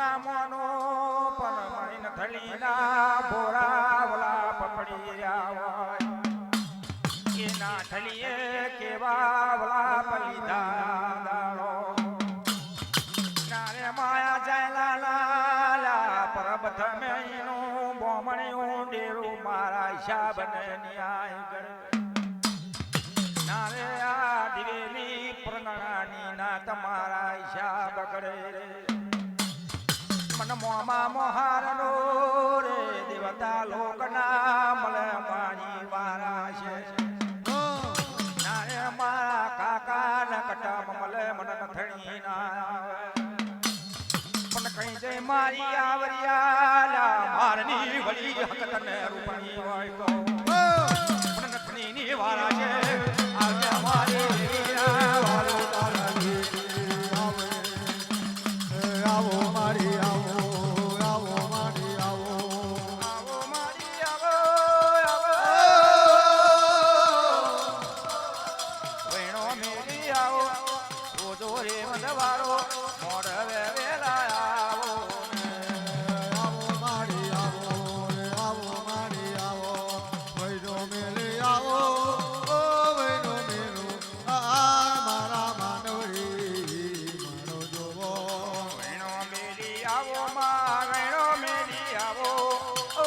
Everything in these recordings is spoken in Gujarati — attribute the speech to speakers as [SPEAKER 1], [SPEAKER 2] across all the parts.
[SPEAKER 1] ના મોનો પણ મણીન થલીના બોરાવલા પકડી રહ્યા હોય એના થલીએ કેવા વલા પલીધા દાડો નારે માયા જાય લાલા પરબત મેનું બોમણ્યું ડેરું મારા હિસાબને ન્યાય કરે નારે આ દિવેલી પ્રગણાની ના તમારા હિસાબ કરે મન મોમાં મોહારનો રે દેવતા લોકના મળે મારી વારા છે નારે મારા કાકા ને કટમ મળે મન નથણી ના પણ કઈ જઈ મારી આવરિયા મારની વળી હક તને રૂપણી હોય તો પણ નથણી ની વારા છે આજે મારી વીરા વાલો તારા
[SPEAKER 2] આવો મારી આવો મારી આવો
[SPEAKER 1] આવો મારી આવો વેણો મેરી આવો રોજો રે મનવારો મોડવે વેલા આવો
[SPEAKER 2] આવો મારી આવો વૈરો મેલે આવો ઓ વૈરો મેલો આ મારા માનવરી મારો જોવો
[SPEAKER 1] વેણો મેરી આવો માં વેણો મેરી આવો ઓ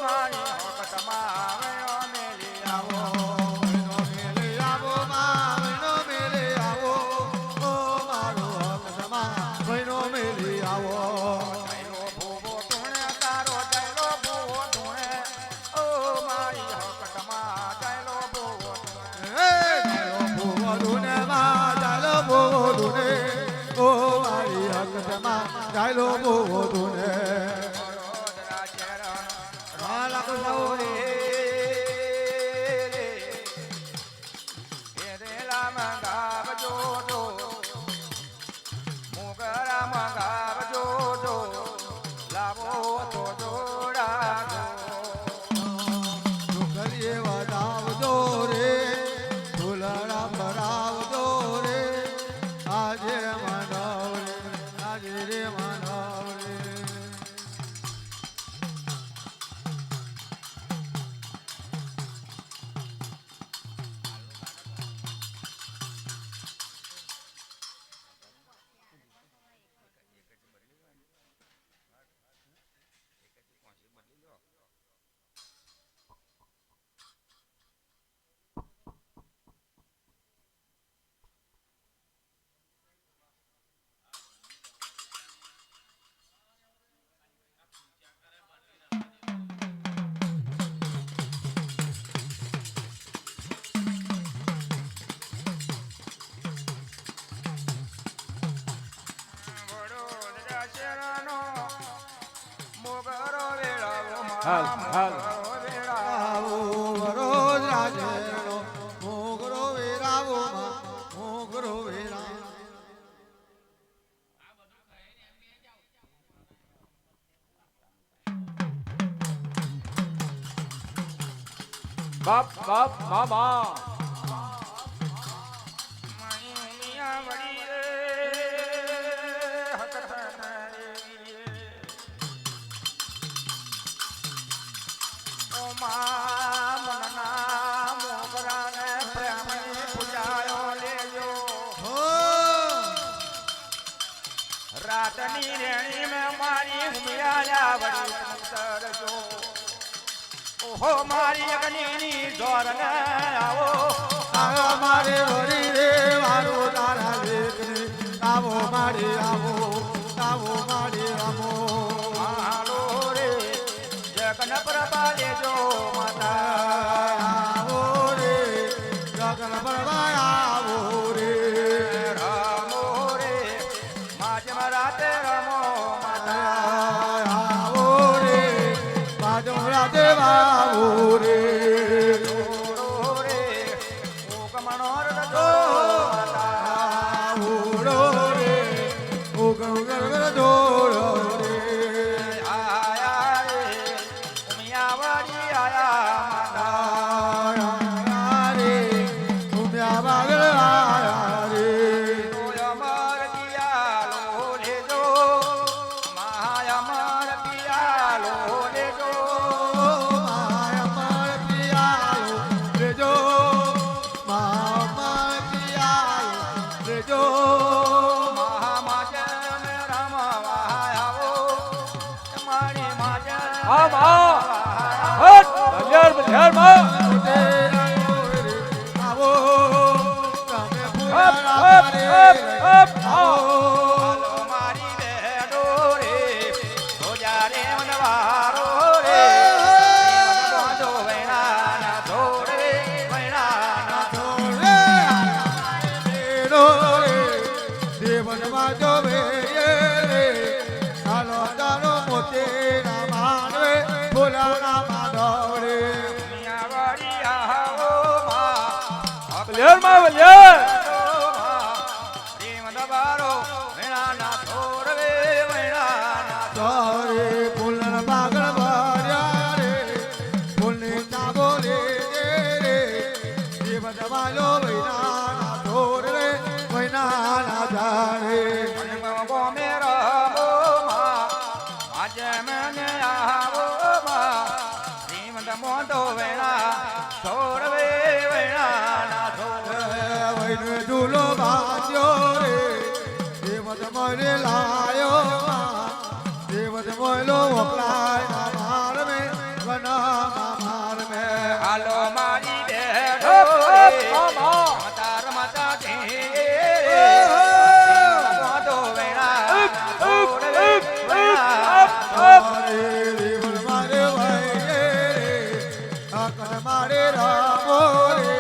[SPEAKER 1] મારી હોકત માં વેણો મેરી આવો
[SPEAKER 2] વૈરો મેલે આવો માં વૈરો મેલે આવો ઓ મારો હકમાં વૈરો મેલે આવો
[SPEAKER 1] જયલો ભૂવો તુણે તારો જયલો ભૂવો તુણે ઓ મારી હોકત માં જયલો ભૂવો તુણે
[SPEAKER 2] ચાલો ભૂવો ધૂને માં ચાલો ભૂવો ધૂને ઓ મારી હકમાં ચાલો ભૂવો ધૂને
[SPEAKER 1] વડોદરા શહેરનો
[SPEAKER 2] રાલક
[SPEAKER 1] રે રેલા મંગાવજો જો મોગરા મંગાવજો જો લાવો તો જોડાજો
[SPEAKER 2] છોકરીએ વડાવજો રે ફૂલડા ભરાવજો રે આજે માનવ રે આજે રે માનવ રે
[SPEAKER 1] વડોદરા શહેરનો મોગરો વેળાવો
[SPEAKER 3] હાલ, હાલ.
[SPEAKER 1] મોગરો વેળાવો
[SPEAKER 2] આવો વડોદરા શહેરનો મોગરો વેરાવો માં મોગરો વેરા
[SPEAKER 3] બાપ બાપ મામા
[SPEAKER 1] મિયા વડી રે હકતન રે ઓ મા મનના મોગરાને પ્રેમની પૂજાયો લેજો
[SPEAKER 2] હો
[SPEAKER 1] રાતની રેણી મેં મારી હુમિયા વડી ઉતરજો ઓહો મારી અગ્નિની જોરને આવો
[SPEAKER 2] આવો મારે વરી રે વારો તારા લેખને આવો મારે આવો મારે આવો
[SPEAKER 1] હાલો રે જગન પ્રભા લેજો માતા
[SPEAKER 2] આવો રે ગગન પરવા આવો રે
[SPEAKER 1] રામો રે માજમ રાતે રમો માતા
[SPEAKER 2] આવો રે બાજો રાતે આવો રે
[SPEAKER 1] જોડો રે ઓગમણો રજો માતા
[SPEAKER 2] આવો રે ઓગણ ગર જોડો રે
[SPEAKER 1] આયા રે ઉમિયા વડી આયા માતા
[SPEAKER 2] રે ઉમ્યા બાગલ આયા રે
[SPEAKER 1] અમર દિયા લો લેજો મહા
[SPEAKER 3] હટ બલિયાર બલિયાર માં
[SPEAKER 2] આવો તમે
[SPEAKER 3] અપ
[SPEAKER 2] ફૂલાના
[SPEAKER 3] અપ અપ અપ
[SPEAKER 2] આવો
[SPEAKER 1] હાલો મારી બેડો રે રોજા રે મનવારો રે બોંધો વેણાના ધોળ રે વેણાના
[SPEAKER 2] દેવનમાં જોવે હાલો તારો મોતે ના માનવે ફૂલાના માધવરે
[SPEAKER 1] મિયા વાળી આવો માં
[SPEAKER 3] બલિયાર માં બલિયાર
[SPEAKER 1] પ્રેમ દબારો વેણાના ધોળ રે વેણાના
[SPEAKER 2] તારે ફૂલન પાગળ ભર્યા રે ફૂલની ચાબો રે દેવનમાં જો વૈનાના ઢોર રે વૈનાના જાણે
[SPEAKER 1] મનમો મેરો માં આજે મને આવો માં શ્રીમંત મોંધો વેણા ધોળ રે વેણાના ધોળ
[SPEAKER 2] વૈને ઝૂલો બાંધ્યો રે દેવત મને લાયો દેવત મોયલો વપરાય માર મે વનામાં માર મે
[SPEAKER 1] હાલો મારી બેડો
[SPEAKER 3] અપ
[SPEAKER 1] રે
[SPEAKER 3] અપ મામા
[SPEAKER 1] રમતા રમતા જે મોંધો વેણા ધોળ રે વેણાના
[SPEAKER 2] તારે દેવલ મારે વૈયે રે અકન મારે રામો રે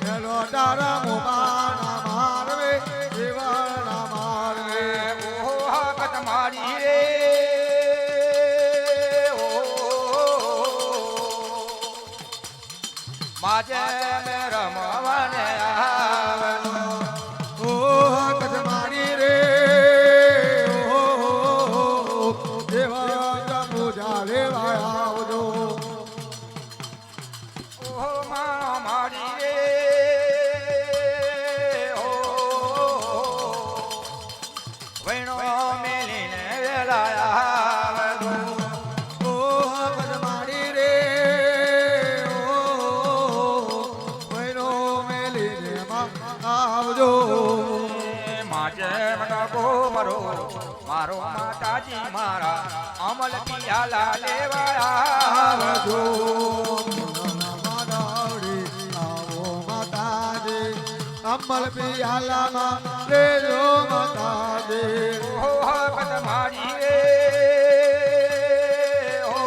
[SPEAKER 2] ચલો તારા મોબાના માર મે દેવના માર મે
[SPEAKER 1] ઓહો હકત મારી રે માજે મે રમવાને આવેલો
[SPEAKER 2] ઓ કદ મારી રે ઓ દેવા પૂજા લેવા આવજો
[SPEAKER 1] ઓહો મા મારી રે ઓ વૈણો મેલીને વેલા આવેલો
[SPEAKER 2] ઓ કદ મારી રે ઓ વૈનો મેલીને આવજો
[SPEAKER 1] માજે મગો મરો મારો માતાજી મારા અમલ પિયાલા લેવા
[SPEAKER 2] આવજો
[SPEAKER 1] આવજો
[SPEAKER 2] માદાવડી આવો માતાજી અમલ પિયાલામાં લેજો માતાજી
[SPEAKER 1] ઓહો હકત મારી રે ઓ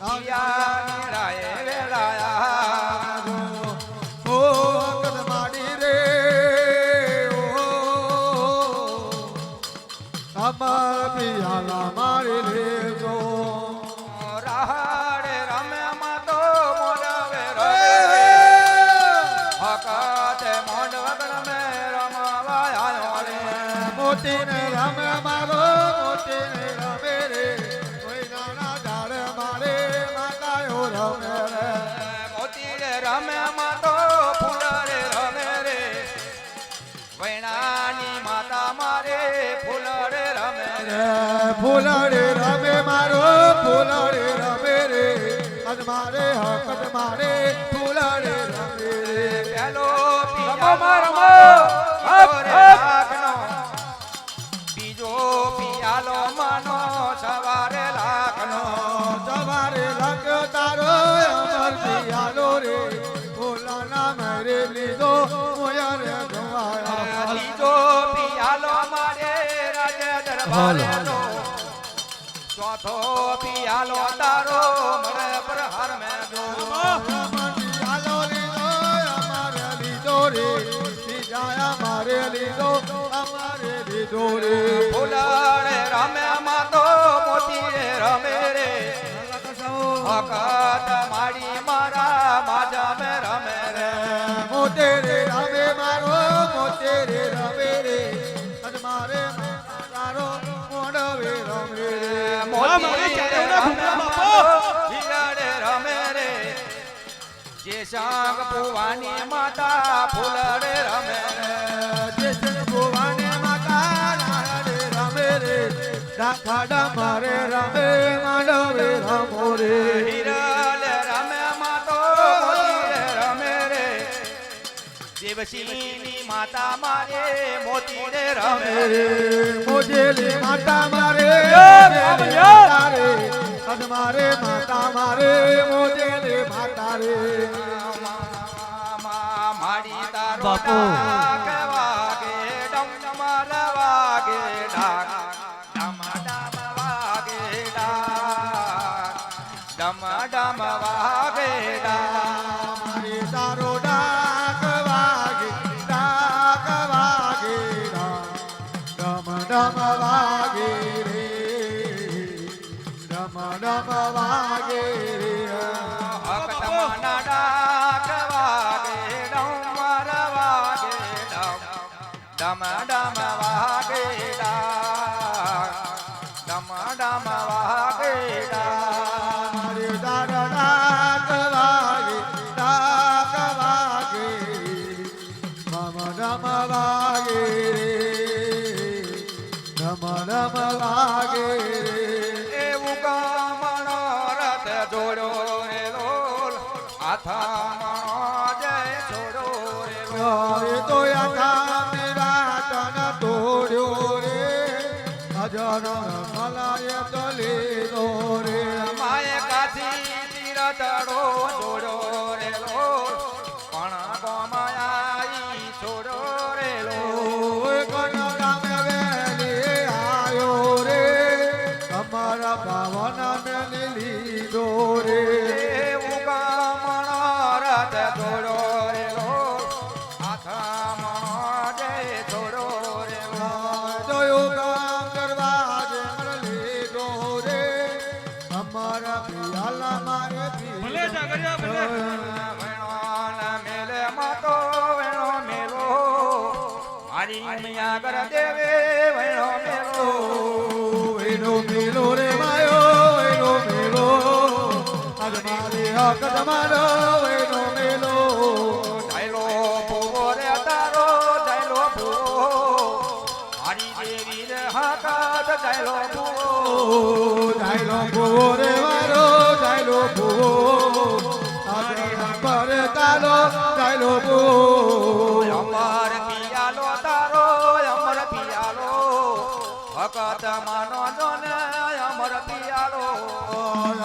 [SPEAKER 1] પિયા મેરાએ વેલાયા
[SPEAKER 2] ઓ કદ માડી રે ઓ અમાર પિયાલા મારી લેજો
[SPEAKER 1] રાહડે રમે માતો મોડવે રમે હકતે મોડવ રમે રમાવા આયો રે
[SPEAKER 2] મોતી ને રમે મારો મોતી ને રમે રે કોઈ નાના ઝાડ મારે માતાયો રમે રે
[SPEAKER 1] મોતી રે રમે માતો ફૂલ રે રમે રે વૈણાની માતા મારે ફૂલ રે રમે રે
[SPEAKER 2] ફૂલડે રમે મારો ફૂલડે રમે રે અજ મારે હકત મારે ફૂલડે રમે રે
[SPEAKER 1] પેલો
[SPEAKER 3] રમો માં રમો
[SPEAKER 1] પિયાલો
[SPEAKER 3] અપ
[SPEAKER 1] રે
[SPEAKER 3] અપ
[SPEAKER 1] લાખનો બીજો પિયાલો માનો સવારે લાખનો
[SPEAKER 2] સવારે લગ તારો અમર પિયાલો રે ફૂલાના મેરે લીધો મોયા રે ગવાયા
[SPEAKER 1] બીજો પિયાલો મારે રાજે દરબારે નો ચોથો પિયાલો તારો મળે પર હર મે જો
[SPEAKER 2] પિયાલો લીધો અમારે લીધો રે બીજા અમારે લીધો અમારે લીધો રે
[SPEAKER 1] ફૂલડે રમે માતો મોતી રે રમે રે હકત માડી મારા માજા મે રમે રે
[SPEAKER 2] મોતે રે રમે મારો મોતે રે રમે રે અજ મારે તારો મોડવે રમે રે
[SPEAKER 1] મોતી રે રમે માતો હિરડે રમે રે જે સંગ ભુવાની માતા ફૂલડે રમે રે
[SPEAKER 2] જે જન ભુવાને માતા નાડે રમે રે દાખાડા મારે રમે માંડવે રમો રે
[SPEAKER 1] હિરલે રમે માતો મોતી રે રમે રે દેવસીની માતા મારે મોતી રે રમે રે
[SPEAKER 2] મોજેલી માતા મારે મારે માતા મારે મોજે રે માતા રે
[SPEAKER 1] મારી તારો
[SPEAKER 2] બાપુ.
[SPEAKER 1] ડાક વાગે ડમ ડમ વાગે ડાક ડમ ડમ વાગે ડાક ડમ ડમ વાગે ડાક
[SPEAKER 2] મારે તારો ડાક વાગે ડમ ડમ વાગે રે ડમ ડમ વાગે રે
[SPEAKER 1] હકતમના ડાક વાગે ડમર વાગે ડમ ડમ વાગે ડાક ડમ ડમ વાગે ડાક
[SPEAKER 2] મારે તારો ડાક વાગે ડમ ડમ વાગે રે ડમ ડમ વાગે રે
[SPEAKER 1] એવું કામણો રથ જોડ્યો રે લોલ આથામણો જય છોડો રે લોલ
[SPEAKER 2] રે તો યાથા મેરા તન તોડ્યો રે અજર મલાય તો લીધો રે
[SPEAKER 1] માએ કાથી તીરતડો જોડ્યો રે લોલ પણ ગોમાઈ છોડો રે લોલ
[SPEAKER 2] ઓય કોન ગામે વેલી આયો રે તમારા ભાવન ને લીધો રે
[SPEAKER 1] એવું કામણો રથ જોડ્યો રે લોલ આથામણો જય છોડો રે લોલ
[SPEAKER 2] જોયું કામ કરવા જે મર લીધો રે અમારા પિયાલા મારે ભલે
[SPEAKER 1] વેણોના મેલે માતો વેણો મેલો મારી મૈયા કર દેવે વેણો મેલો
[SPEAKER 2] વેનો મેલો રે માયો વેનો મેલો આજ મારે હક તમારો વેનો મેલો
[SPEAKER 1] જાયલો ભૂવો રે તારો જાયલો ભૂવો મારી દેવી રે હાકાત જાયલો ભૂવો
[SPEAKER 2] જાયલો ભૂવો રે મારો જાયલો ભૂવો આજ પર તારો જાયલો ભૂવો
[SPEAKER 1] અમર પિયાલો તારો અમર પિયાલો હકત માનો જોને અમર પિયાલો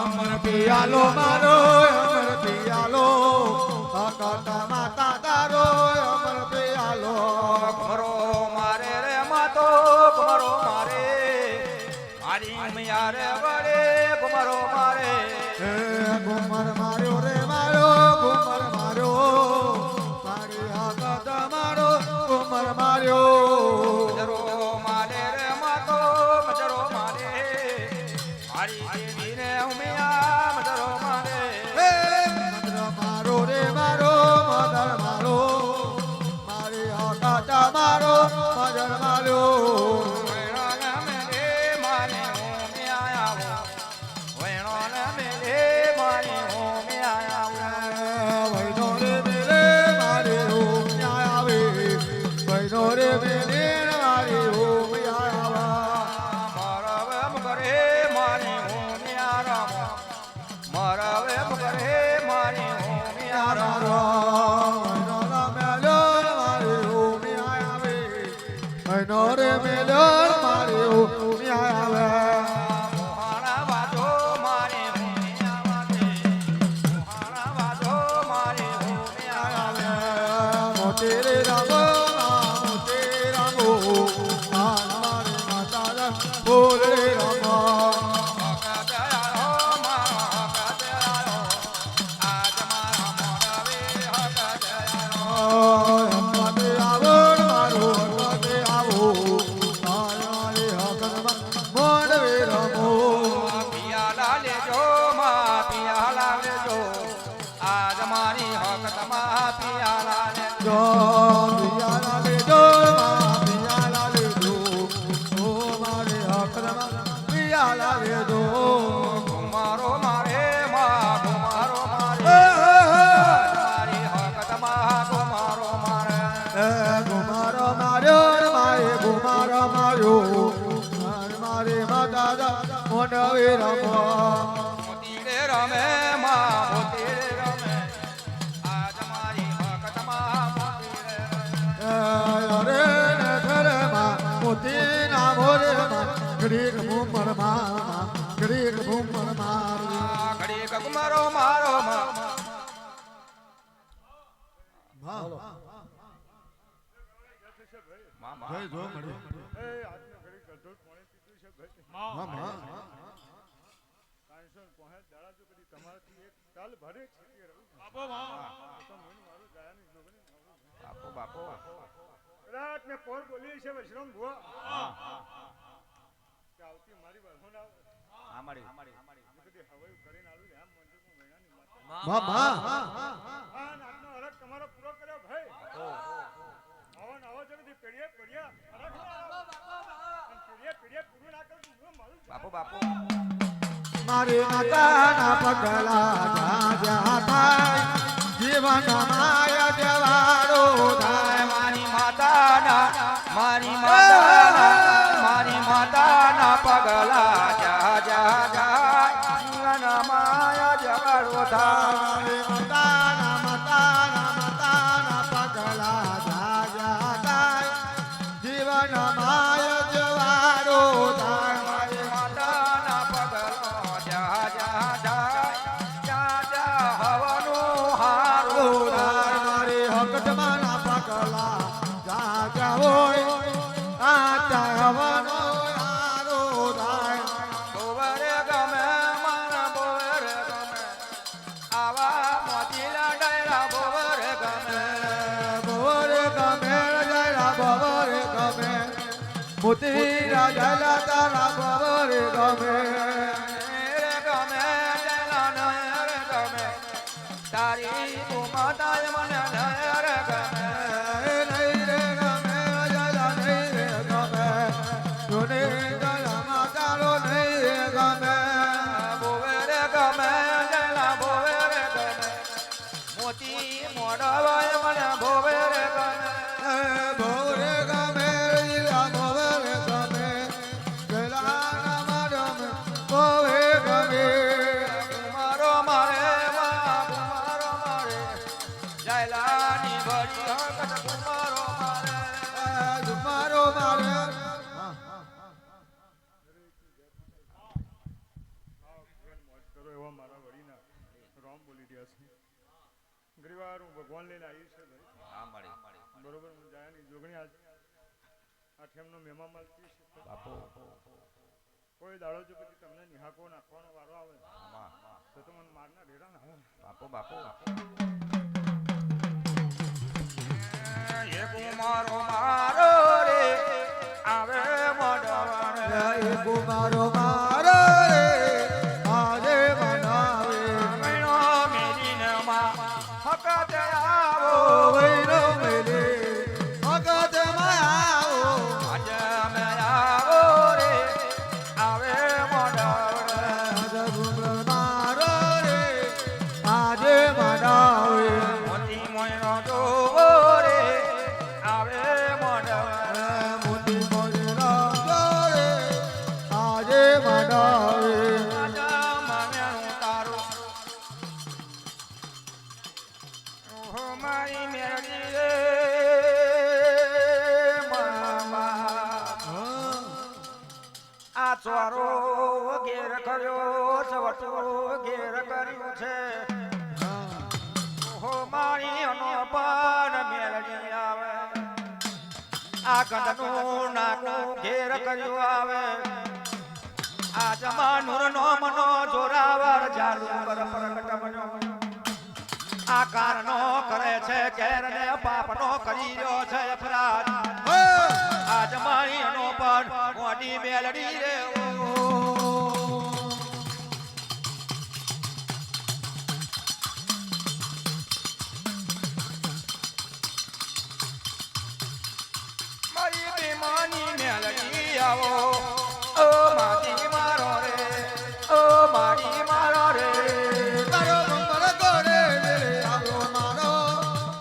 [SPEAKER 2] અમર પિયાલો મારો અમર પિયાલો કાકા માતા તારો અમર પિયાલો
[SPEAKER 1] કમરો મારે રે માતો કમરો મારે મારી મૈયા રે વડે કમરો મારે
[SPEAKER 2] હે ઘુમર માર્યો રે મારો ઘુમર માર્યો મારી હાકત મારો ઘુમર માર્યો
[SPEAKER 1] મજરો મારે રે માતો મજરો મારે મારી દેવી ને ઉમિયા મજરો મારે
[SPEAKER 2] હે મદર મારો રે મારો મદર મારો મારી હાકત મારો મદર માર્યો
[SPEAKER 1] વેણો ને મેલે મારે ઉમિયા આવો વેણો ને મેલે મારે ઉમિયા આવો
[SPEAKER 2] વૈનો રે મેરે મારે ઓમ આવે વૈનો રે મેરે મારે ઓમ આવા
[SPEAKER 1] મારા વેમ કરે મારે ઉમિયા રામ મારા વેમ કરે મારે ઉમિયા રામ
[SPEAKER 2] વૈનો રા મેલો મારે ઓમ આવે વૈનો રે મેલો મારે ઓમ આવે
[SPEAKER 1] મોહાણા વાજો મારે ઉમિયા વાગે મોહાણા વાજો મારે ઉમિયા આવે
[SPEAKER 2] મોતે રે રામ મોતે રામો મારે માતા બોલ રે રામ હકતે આવો મારો હકતે આવો મારે હકતમાં મોડવે રમો
[SPEAKER 1] પિયાલા લેજો માં પિયાલા લેજો આજ મારી હકતમાં પિયાલા લેજો
[SPEAKER 2] જો પિયાલા લેજો પિયાલા લેજો ઓ મારે હકતમાં પિયાલા લેજો
[SPEAKER 1] કુમારો મારે માં કુમારો મારે મારી હકતમાં કુમારો મારે
[SPEAKER 2] ગુમારો માર્યો મારે ગુમારો માર્યો મારે માતા મોડવે રમો
[SPEAKER 1] મોતી રે રમે માં મોતી રે રમે આજ મારી હકતમાં મોતી રે રમે
[SPEAKER 2] અરે ને ઘરમાં મોતી ના મોરે ઘડીક ભૂમર માર ઘડીક ભૂમર માર
[SPEAKER 1] ઘડી કુમારો મારો માં
[SPEAKER 2] ભાઈ જો મળી
[SPEAKER 1] બાપો બાપો
[SPEAKER 4] રાત ને પોર બોલી છે વૈષ્ણવ ભુવા કે આવતી મારી બહેનો ના
[SPEAKER 1] આમાડી
[SPEAKER 4] કદી હવાઈ કરીને આલું આમ મંદિરમાં મહિનાની માતા આ નાતનો હરક તમારો પૂરો કર્યો ભાઈ આવો જલ્દી પેડીએ પેડીયા હરક પેડીએ પૂરું ના કરું હું મારું
[SPEAKER 1] બાપો બાપો
[SPEAKER 2] મારી માતાના પગલા જા થાય જીવન માયા દેવાળો થાય
[SPEAKER 1] મારી માતાના પગલા જા જા જા જીવન માયા જગાડો થાય
[SPEAKER 2] મારી માતાના પગલા જા થાય જીવન માયા દેવાળો થાય
[SPEAKER 1] મારી માતાના પગલા જા જા જા જા જા હવાનું હારું થાય
[SPEAKER 2] મારી હકટમાના પગલા જા હોય આ હવાનો હારો થાય
[SPEAKER 1] બોવરે ગમે મારા બોવરે ગમે આવા મોતીલા ડાયરા બોવરે ગમે
[SPEAKER 2] બોરે ગમે જરા બોરે ગમે મોતી રાજા તારા બોરે ગમે
[SPEAKER 1] રે ગમે જલા નરે ગમે તારી માતાએ મને નરે ગમે
[SPEAKER 2] નહીં રે ગમે જરા નહીં રે ગમે જોને જરા માતારો નહીં રે ગમે
[SPEAKER 1] બોવરે ગમે જલા બોવરે ગમે મોતી મોડવાય મને બોવરે ગમે
[SPEAKER 2] બોરે ગમે લીલા બોરે ગમે જલા મારો બોરે ગમે
[SPEAKER 1] મારો મારે મારો મારે જાયલાની ભરી હકત કુમારો મારે
[SPEAKER 2] મારો મારે
[SPEAKER 4] મોજ કરો એવા મારા વડીના રામ બોલી રહ્યા છે ઘણીવાર હું ભગવાન લઈને આવી છે ભાઈ બરોબર હું જાયાની જોગણી આજ આઠમનો મહેમાન માલતી છે
[SPEAKER 1] બાપો
[SPEAKER 4] કોઈ દાડો જો પછી તમને નિહાકો નાખવાનો વારો આવે તો મને મારના ઢેરા ના આવે
[SPEAKER 1] બાપો એ કુમારો મારો રે આવે મોડવાને
[SPEAKER 2] કુમારો મારો રે આજે બનાવે
[SPEAKER 1] મૈણો મેરીને માં હકત આવો
[SPEAKER 2] વૈરો મેલે ભગત માયાઓ
[SPEAKER 1] આજે અમે આવો રે આવે મોડવાને
[SPEAKER 2] મારો રે આજે બનાવે
[SPEAKER 1] મોતી મોયનો જોવો રે આવે મોડવાને
[SPEAKER 2] મોટી મોજરા રે આજે બનાવે
[SPEAKER 1] આજા મામેરું તારું ઓહો મારી મેરડી રે મામા આ ચોરો ઘેર કર્યો સવટો ઘેર કર્યું છે ઓહો મારી અનો પણ મેરડી આવે આ ગંધનું નાકનું ઘેર કર્યું આવે આ જમાનુર નો મનો જોરાવર જાલુ પર પ્રગટ બન્યો આ કારનો કરે છે કેર ને પાપનો કરી રહ્યો છે અપરાધ આ જમાની નો પણ મોડી મેલડી રે મારી બેમાની મેલડી આવો ઓ મારી મારો રે ઓ મારી મારો રે
[SPEAKER 2] તારો બંબર કરે રે આવો મારો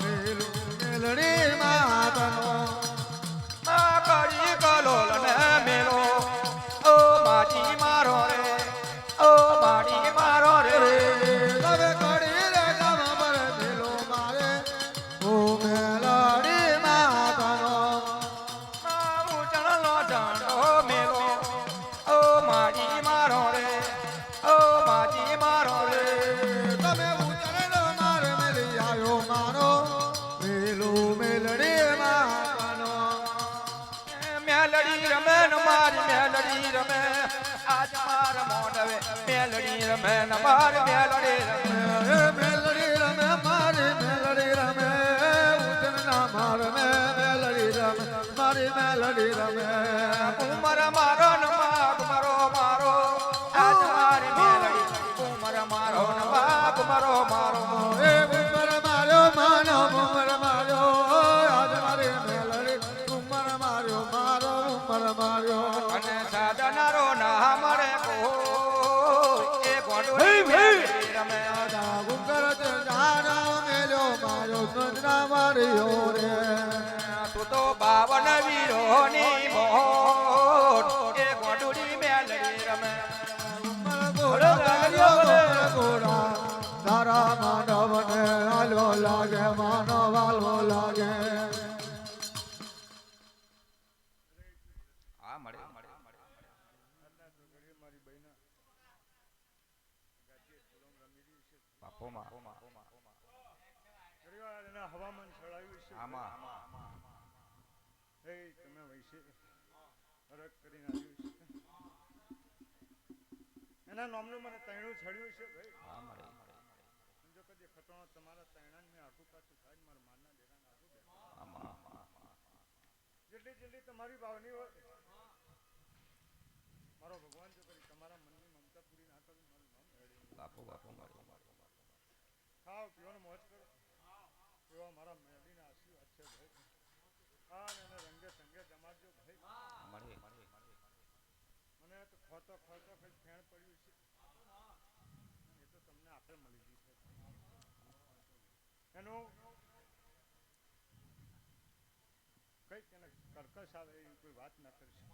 [SPEAKER 2] મેલડી માતનો
[SPEAKER 1] આ કરી કલોલ ને મેલો ઓ મારી મારો રે ઓ મારી મારો રે
[SPEAKER 2] હવે કરી રે ગામ પર મેલો મારે ઓ મેલડી માતનો
[SPEAKER 1] મારું ચણલો ચણો મેલો રમે ન મારી મેલડી રમે આજ માર મોડવે મેલડી રમે ન મારી મેલડી રમે
[SPEAKER 2] મેલડી રમે મારી મેલડી રમે ઉજના માર મેલડી રમે મારી મેલડી રમે
[SPEAKER 1] ઉમર મારો ન માગ મારો મારો આજ મારી મેલડી ઉમર મારો ન માગ મારો મારો
[SPEAKER 2] એ ઉમર માર્યો માનો ઉમર માર્યો આજ મારી મેલડી ઉમર માર્યો મારો ઉમર માર્યો
[SPEAKER 1] અને સાધનારો ના મળે કો એ ગોડો રમે
[SPEAKER 2] દાદા ગુંગર જાના મેલ્યો માર્યો નજરા માર્યો રે
[SPEAKER 1] તું તો 52 વીરોની મોટ એ ગોડુડી મેલડી રમે
[SPEAKER 2] તારા માનવને હાલો લાગે માનવ હાલો લાગે
[SPEAKER 1] આ મળે બાપોમાં
[SPEAKER 4] ઘણીવાર એના હવામાન છળાયું છે
[SPEAKER 1] આમાં
[SPEAKER 4] એ તમે વૈશે હરક કરીને આવ્યું છે એના નામનું મને તૈણું છળ્યું છે ભાઈ
[SPEAKER 1] આ મળે
[SPEAKER 4] જો કદી ખતરો તમારા તૈણાને મેં આખું પાછું થાય મારા માનના દેરાને આખું દે
[SPEAKER 1] આમાં
[SPEAKER 4] જેટલી જેટલી તમારી ભાવની હોય મારો ભગવાન જો કરી તમારા મનની મમતા પૂરી ના કરું મારું નામ મેળવી
[SPEAKER 1] બાપો મળે
[SPEAKER 4] ખાઓ પીઓ ને મોજ કરો એવા મારા મેળવીના આશીર્વાદ છે ભાઈ હા ને એને રંગે સંગે જમાડજો ભાઈ
[SPEAKER 1] મળે
[SPEAKER 4] મને તો ખોતો ખોતો કઈ ફેણ પડ્યું છે એ તો તમને આપણે મળી જશે એનું કઈક એને કર્કશ આવે એવી કોઈ વાત ના કરીશ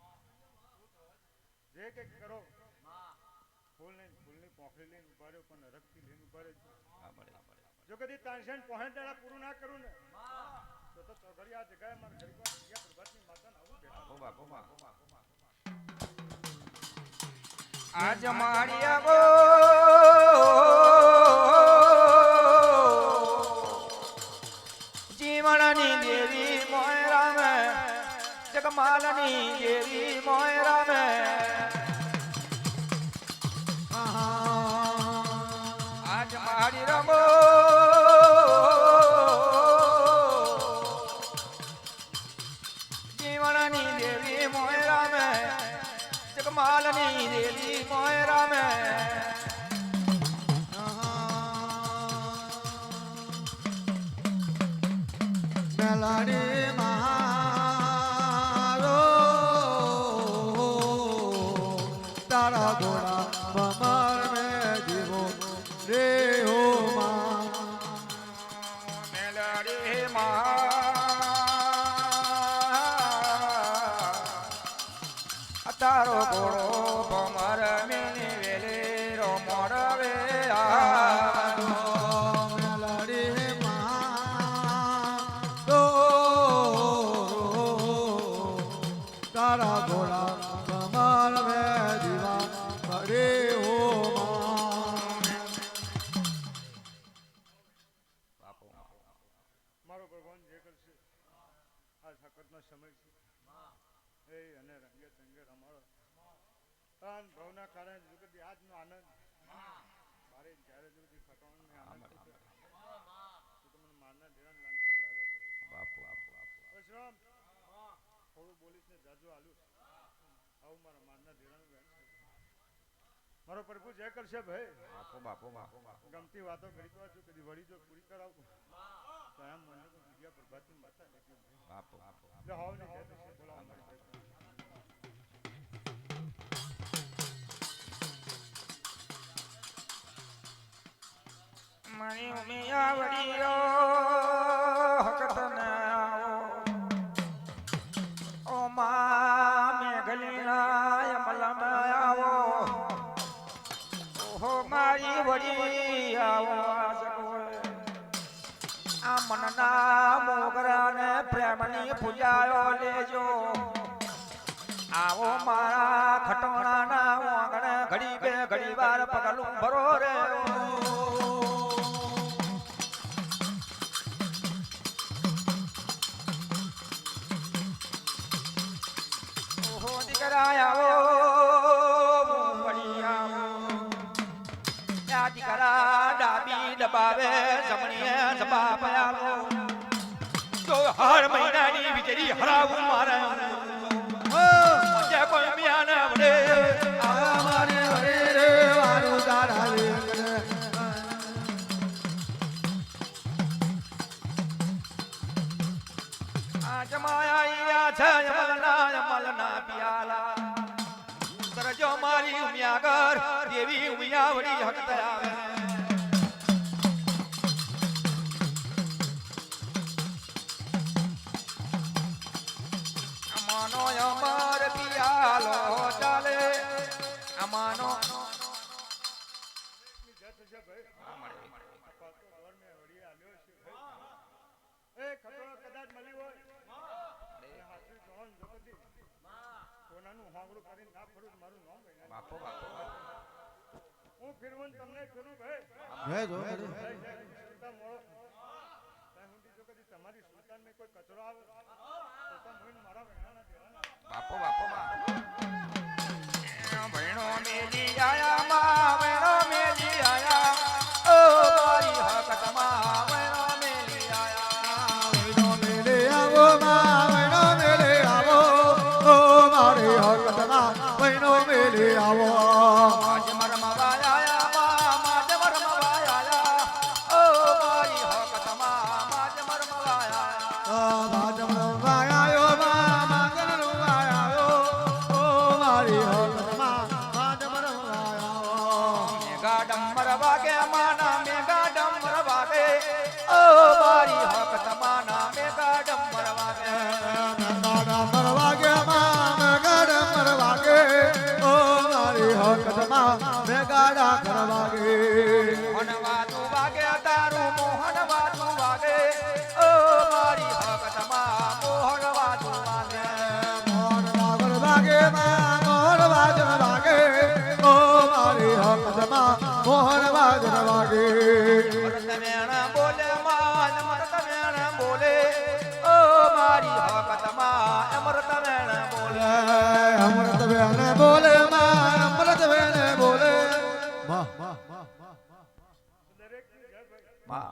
[SPEAKER 4] જે કંઈક કરો ફૂલની પોખરી લઈને ઉભા રહ્યો પણ રખથી લઈને ઉભા રહેજો
[SPEAKER 1] આ મળે
[SPEAKER 4] જો કદી 365 દાડા પૂરું ના કરું ને તો ચોઘડી આ જગ્યાએ મારા ગરીબા જગ્યા પ્રભાતની માતાને આવું બેઠા
[SPEAKER 1] બાપો આજ મારી આગો જીવણની દેવી મોય રામે જગમાલની દેવી મોય રામે આજ મારી રમો જીવણની દેવી મોય રામે જગમાલની દેવી મોય રામે
[SPEAKER 2] મેલાડી મારો તારા ઘોડા બમર મે જીવો રે હો માં
[SPEAKER 1] મેલડી માં તારો ઘોડો ભમર મેની વેલે રો મોડવે આ
[SPEAKER 2] મેલાડી મારો તારા ઘોડા બમર મે જીવા રે હો માં
[SPEAKER 1] બાપો
[SPEAKER 4] મારો ભગવાન જે કરશે આ સખતનો સમય છે એ અને રંગે ચંગે રમાડો તાન ભાવના કારણે જો કદી આજનો આનંદ મારે જ્યારે જો કદી ખટવાનો આનંદ થતો તો તમને મારના દેરાન લાંછન લાગે
[SPEAKER 1] બાપો
[SPEAKER 4] શ્રામ થોડું બોલીશ ને જાજુ આલું આવું મારા મારના દેરાનું બેન મારો પ્રભુ જે કરશે ભાઈ
[SPEAKER 1] બાપો
[SPEAKER 4] ગમતી વાતો કરી તો જો કદી વળી જો પૂરી કરાવું તો એમ મને તો બીજા પ્રભાતની માતા લેતી
[SPEAKER 1] બાપો
[SPEAKER 4] એટલે હોવ ને જય શ્રી બોલાવો મારી જય શ્રી.
[SPEAKER 1] મારી ઉમિયા વડીઓ હકતને આવો ઓ મા મેઘલીના મલમ આવો ઓહો મારી વડી આવો આ મનના મોગરાને પ્રેમની પૂજાયો લેજો આવો મારા ખટોણાના આંગણે ઘડી બે ઘડી વાર પગલું ભરો રે ઓહો દીકરા આવો વળી આવો આ દીકરા ડાબી દબાવે જમણીએ જવાબ આલો તો હર મહિનાની વીજળી હરાવું મારે જે કોઈ મ્યાન વડે
[SPEAKER 2] આવા મારે વરે રે વારું તારા રે
[SPEAKER 1] આ જમાયા છે અમલના પિયાલા સરજો મારી ઉમિયાગર દેવી ઉમિયાવડી હક આવે અમાનો અમર પિયાલો ચાલે અમાનો
[SPEAKER 4] જય થશે ભાઈ આ પાકો ઘર મેં વળી આલ્યો છે ભાઈ એ ખતરો કદાચ મળી હોય એ હાથું જોન જગતી કોનાનું હોંગડું કરીને ના ફરું તો મારું નામ ભાઈ
[SPEAKER 1] બાપો બાપો
[SPEAKER 4] હું ફિરવન તમને ફિરું ભાઈ
[SPEAKER 2] જય જો
[SPEAKER 4] સુલતાન મોળો ત્યાં સુધી જો કદી તમારી સુલતાનમાં કોઈ કચરો આવે તો તમે મારા વેણાના દેવાના
[SPEAKER 1] બાપો બાપો ભણો મેલી આયા માં ભણો મેલી આયા ઓ મારી હકત માં ભણો મેલી આયા
[SPEAKER 2] વૈનો મેલે આવો માં વૈનો મેલે આવો ઓ મારે હકતમાં વૈનો મેલે આવો
[SPEAKER 1] માજ મરમવા આયા માં માજ મરમવા આયા ઓ મારી હકત માં માજ મરમવા આયા
[SPEAKER 2] બાજમ વાયો માં માગન વાયો ઓ મારી હકતમાં બાજમ વાયો
[SPEAKER 1] મેગા ડમર વાગે માના મેગા ડમર વાગે ઓ મારી હકત માના મેગા ડમર વાગે
[SPEAKER 2] ડમર વાગે માં ગડમર વાગે ઓ મારી હકતમાં મેગાડા કર વાગે
[SPEAKER 1] મોહન વાદુ વાગે તારું મોહન વાદુ વાગે ઓ મારી હકતમાં મોહન વાદુ વાગે
[SPEAKER 2] મોર વાગર વાગે માં મોર વાજર વાગે ઓ મારી હકતમાં મોહન વાજર વાગે
[SPEAKER 1] મરત વેણ બોલે માન મરત વેણ બોલે ઓ મારી હકતમાં અમૃત વેણ બોલે
[SPEAKER 2] અમૃત વેણ બોલે માં અમૃત વેણ બોલે
[SPEAKER 4] દરેક જય ભાઈ
[SPEAKER 1] મા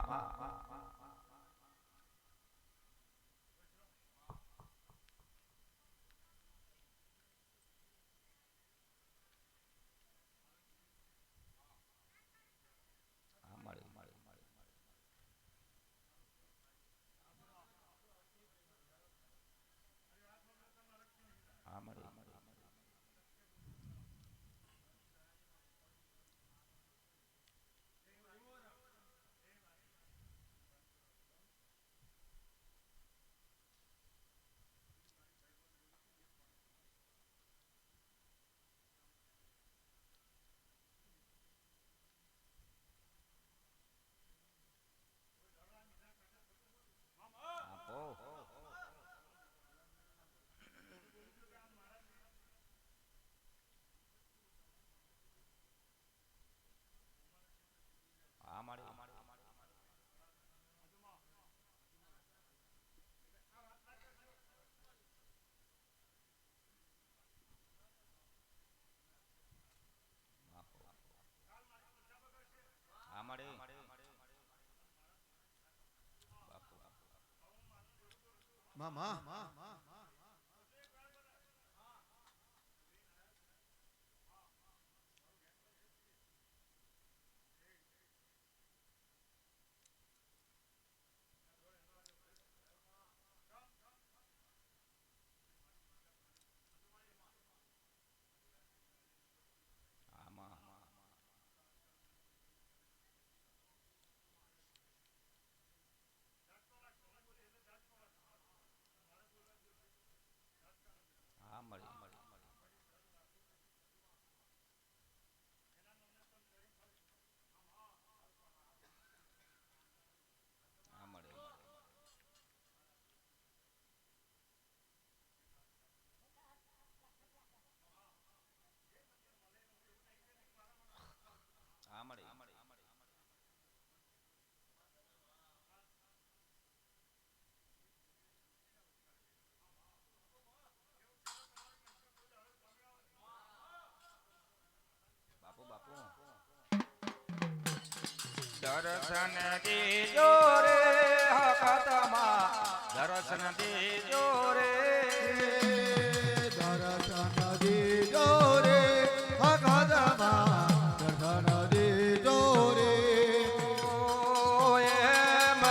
[SPEAKER 2] મામા
[SPEAKER 1] દર્શન દેજો રે હકતમાં દર્શન દેજો રે
[SPEAKER 2] દર્શન દેજો રે ભગતમાં દર્શન દેજો રે
[SPEAKER 1] એમ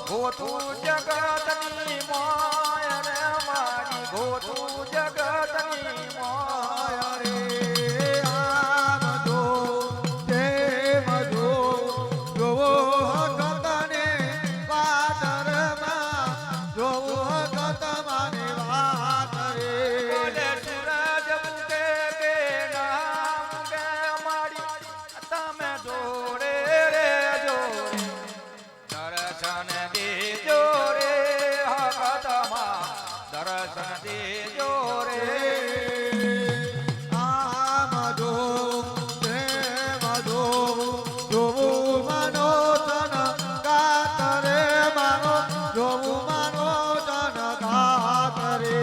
[SPEAKER 1] ગોતું જગતની માય રે મારી ગોતું જગતની માય
[SPEAKER 2] રે આમ જો તેમ જો જોવો ભગતને પાદરમાં જોવો ભગતમાંને વાત રે
[SPEAKER 1] બોલે સૂરજ મૂકે કે નામ કે મારી તમે જોડે રે જોડે દર્શન દેજો રે હકતમાં દર્શન દેજો રે
[SPEAKER 2] આમ જો તેમ જો જોવું માનો તન ગાત રે માનો જોવું માનો તન ગાત રે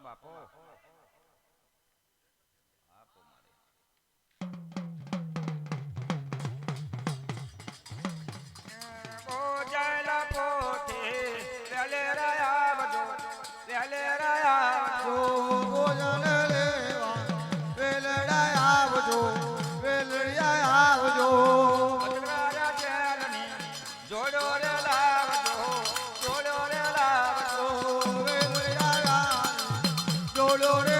[SPEAKER 1] બાપો
[SPEAKER 2] જોડો રે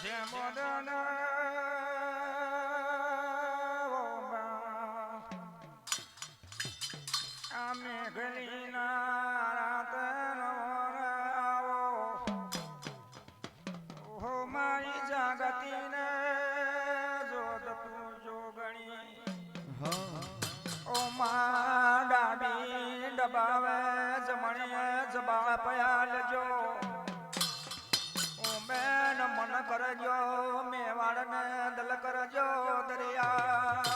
[SPEAKER 1] છે મોદન આમે ગલીના રાતનો રાવો હો મારી જાગતીને જોત તું જોગણી ઓ માં ડાબી ડબાવે જમણીએ જબા પયા લેજો ઓ બેન મન કરજો મેવાડને દલ કરજો દરિયા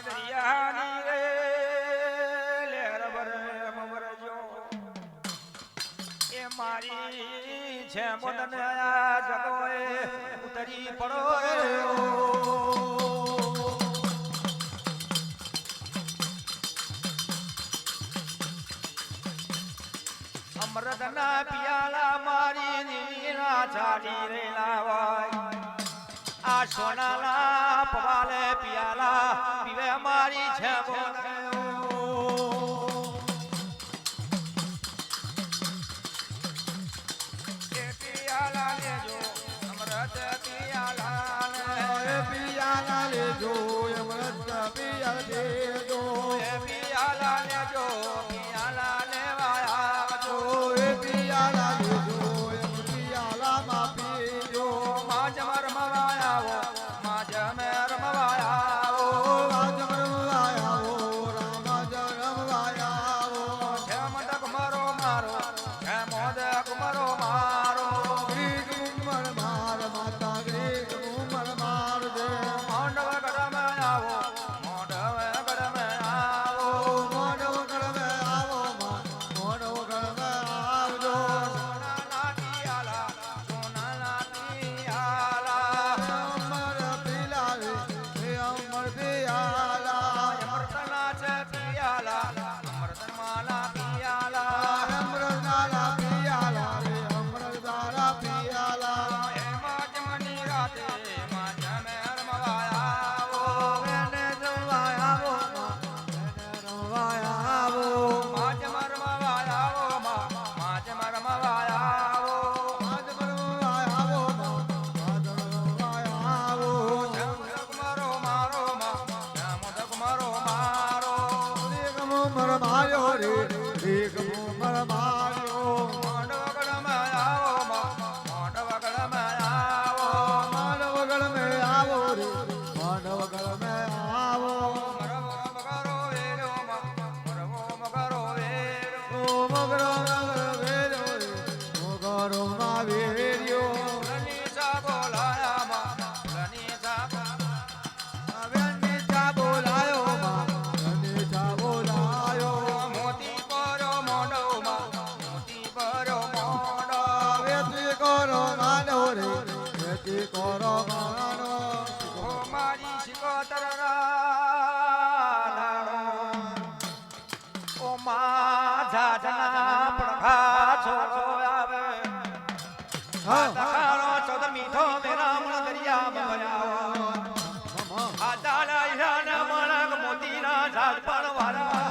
[SPEAKER 1] દરિયાની રે લેર ભરે મવરજો એ મારી છે મોદન આ જગોએ ઉતરી પડો અમૃતના પિયાલા મારી નીના ચાલી રેલા હોય આ સોનાના પવાલે પિયાલા પીવે મારી છે પિયાલા લેજો અમૃત પિયાલા
[SPEAKER 2] લેજો અમૃત પિયાલા લેજો
[SPEAKER 1] પિયાલા લેજો પિયાલા લેવા આવજો
[SPEAKER 2] પિયાલા લેજો પિયાલા માં પીજો
[SPEAKER 1] માજ મરમવાયાવો માજ મેરમવાયાવો
[SPEAKER 2] રાજ રમવાયાવો રાજ રમવાયાવો
[SPEAKER 1] છે મદક મરો મારો છે મોદક મરો મારો
[SPEAKER 2] ગ્રીક મુમર માર માતા ગ્રીક મુમર માર દે
[SPEAKER 1] મોંડવ ગડમે આવો મોંડવ ગડમે આવો
[SPEAKER 2] મોડવ ગળવે આવો માં મોડવ ગળવે આવજો
[SPEAKER 1] સોનાના પિયાલા સોનાના પિયાલા
[SPEAKER 2] અમર પિલાવે હે અમર પિયાલા
[SPEAKER 1] અમૃતના છે પિયાલા અમૃતમાના પિયાલા
[SPEAKER 2] અમૃતાલા પિયાલા રે અમૃતાલા પિયાલા
[SPEAKER 1] એ માજમની રાતે માજ મેરમવાયાવો
[SPEAKER 2] એને રમવાયાવો એને રમવાયાવો
[SPEAKER 1] માજ મરમવાયાવો માજ મરમવાયાવો
[SPEAKER 2] આજ રમવાયાવો આજ રમવાયાવો
[SPEAKER 1] મોદક મરો મારો મોદક મરો મારો
[SPEAKER 2] એક મુમર માર્યો રે એક મુમર માર્યો
[SPEAKER 1] મોંડવ ગડમે આવો મોંડવ ગડમે આવો
[SPEAKER 2] માનવ ગળમે આવો રે માનવ ગળમે આવો
[SPEAKER 1] મરવો મગરો વેરો મરવો મગરો વેરો
[SPEAKER 2] ઓ મગરો મગર વેરો રે મગરો માં વેર્યો
[SPEAKER 1] ફૂલની ચા બોલાયા ફૂલની ચા
[SPEAKER 2] આવ્યાની ચા બોલાયો માં અને ચા બોલાયો
[SPEAKER 1] મોતી પરો મોંડવમાં મોતી પરો મોંડો
[SPEAKER 2] વેતી કરો માનો રે વેતી કરો માનો
[SPEAKER 1] ઓ મારી શિકોતર રાધારો ઓ મા જાજના પડઘા છોડો આવે
[SPEAKER 2] હા
[SPEAKER 1] તકારો ચોદ મીઠો મેરામણ દરિયામાં ભર્યા આ દાડા હીરાના મણક મોતીના ઝાડ પણ વાળા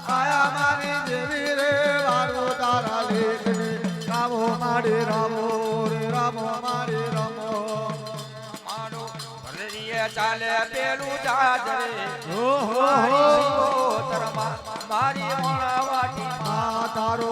[SPEAKER 2] આયા મારી દેવી રે વારો તારા લેખને રામો મારે રામો રે રામો મારે રામો
[SPEAKER 1] મારો ભરરીએ ચાલે પેલું જાજ રે
[SPEAKER 2] ઓહો
[SPEAKER 1] મારી શિકોતરમાં મારી મોણા વાટી
[SPEAKER 2] આ તારો